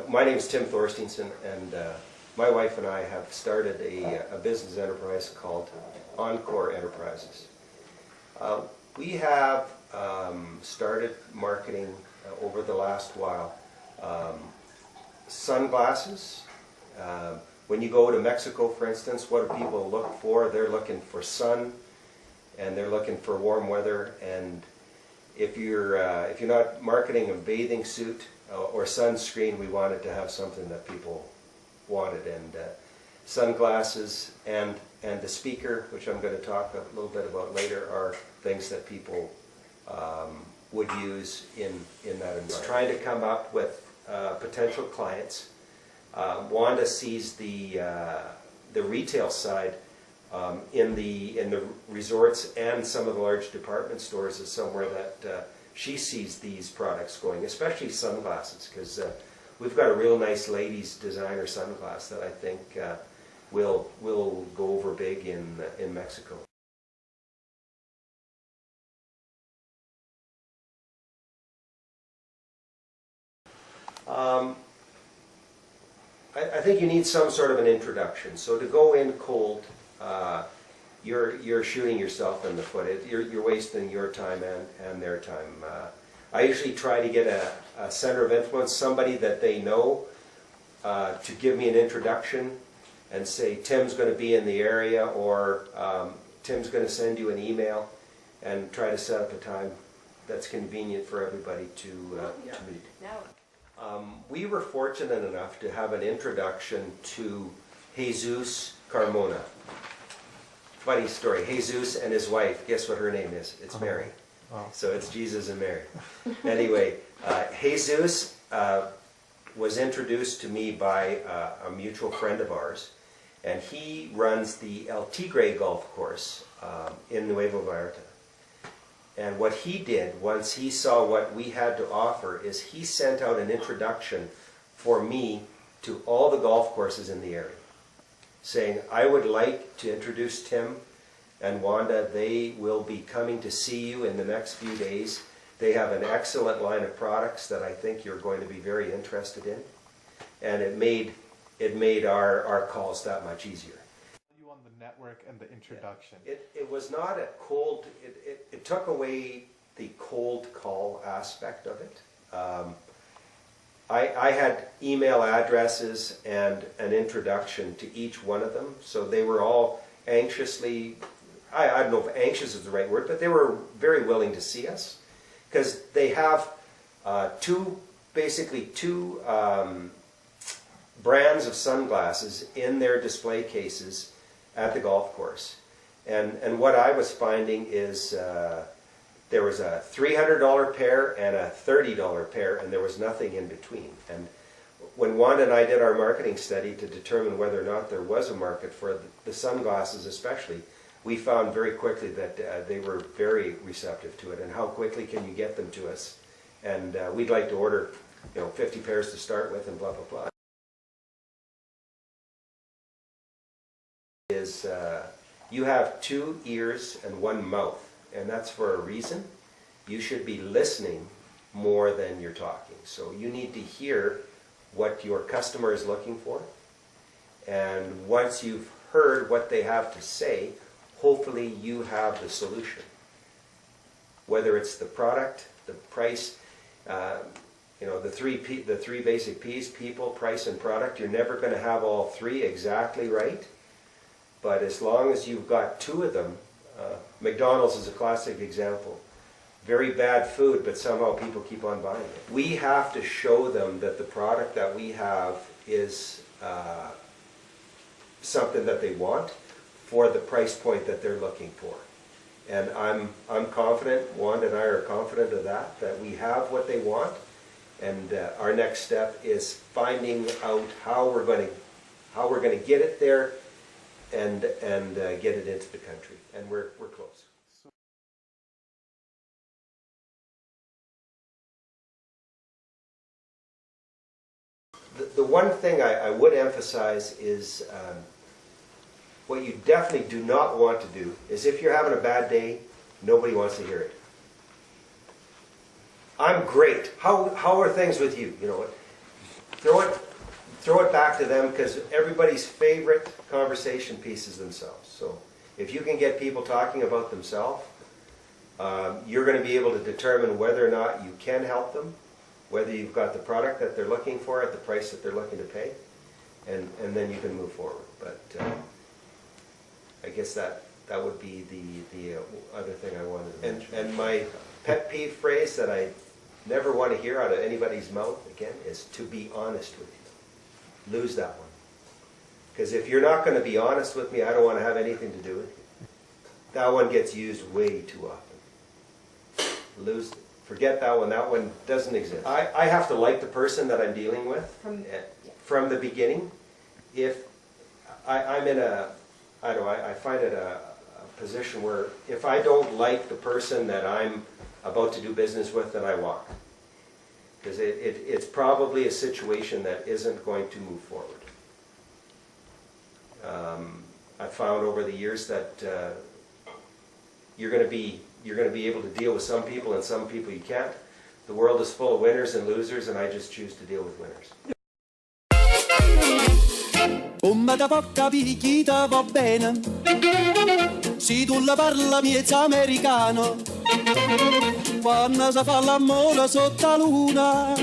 My name is Tim Thorsteinson, and my wife and I have started a business enterprise called Encore Enterprises. We have started marketing over the last while sunglasses. When you go to Mexico, for instance, what do people look for? They're looking for sun, and they're looking for warm weather. And if you're not marketing a bathing suit or sunscreen, we wanted to have something that people wanted. And sunglasses and the speaker, which I'm going to talk a little bit about later, are things that people would use in that environment. Trying to come up with potential clients. Wanda sees the retail side in the resorts and some of the large department stores as somewhere that she sees these products going, especially sunglasses, because we've got a real nice ladies designer sunglass that I think will go over big in Mexico. I think you need some sort of an introduction. So to go in cold, you're shooting yourself in the foot. You're wasting your time and their time. I usually try to get a center of influence, somebody that they know, to give me an introduction and say, Tim's going to be in the area, or Tim's going to send you an email, and try to set up a time that's convenient for everybody to meet. We were fortunate enough to have an introduction to Jesus Carmona. Funny story, Jesus and his wife, guess what her name is? It's Mary. Oh. So it's Jesus and Mary. Anyway, Jesus was introduced to me by a mutual friend of ours, and he runs the El Tigre golf course in Nuevo Vallarta. And what he did, once he saw what we had to offer, is he sent out an introduction for me to all the golf courses in the area, saying, I would like to introduce Tim and Wanda. They will be coming to see you in the next few days. They have an excellent line of products that I think you're going to be very interested in. And it made our calls that much easier. On the network and the introduction. It was not a cold, it took away the cold call aspect of it. I had email addresses and an introduction to each one of them, so they were all anxiously, I don't know if anxious is the right word, but they were very willing to see us, because they have basically two brands of sunglasses in their display cases at the golf course. And what I was finding is there was a $300 pair and a $30 pair, and there was nothing in between. And when Wanda and I did our marketing study to determine whether or not there was a market for the sunglasses especially, we found very quickly that they were very receptive to it. And how quickly can you get them to us? And we'd like to order 50 pairs to start with, and blah, blah, blah. Is you have 2 ears and 1 mouth, and that's for a reason. You should be listening more than you're talking. So you need to hear what your customer is looking for, and once you've heard what they have to say, hopefully you have the solution. Whether it's the product, the price, the three basic P's: people, price, and product. You're never going to have all 3 exactly right. But as long as you've got 2 of them, McDonald's is a classic example. Very bad food, but somehow people keep on buying it. We have to show them that the product that we have is something that they want for the price point that they're looking for. And I'm confident, Wanda and I are confident of that we have what they want. And our next step is finding out how we're going to get it there, and get it into the country, and we're close. The one thing I would emphasize is what you definitely do not want to do is, if you're having a bad day, nobody wants to hear it. I'm great. How are things with you? throw it back to them, because everybody's favorite conversation piece is themselves. So if you can get people talking about themselves, you're going to be able to determine whether or not you can help them, whether you've got the product that they're looking for at the price that they're looking to pay, and then you can move forward. But I guess that would be the other thing I wanted to mention. And my pet peeve phrase that I never want to hear out of anybody's mouth again is to be honest with you. Lose that one. Because if you're not going to be honest with me, I don't want to have anything to do with you. That one gets used way too often. Lose, forget that one. That one doesn't exist. I have to like the person that I'm dealing with from the beginning. If I'm in I find it a position where if I don't like the person that I'm about to do business with, then I walk. Because it's probably a situation that isn't going to move forward. I've found over the years that you're going to be able to deal with some people and some people you can't. The world is full of winners and losers, and I just choose to deal with winners. Come da poca picchita va bene, se tu la parla miezza americano, quando si fa l'amore sotto la luna,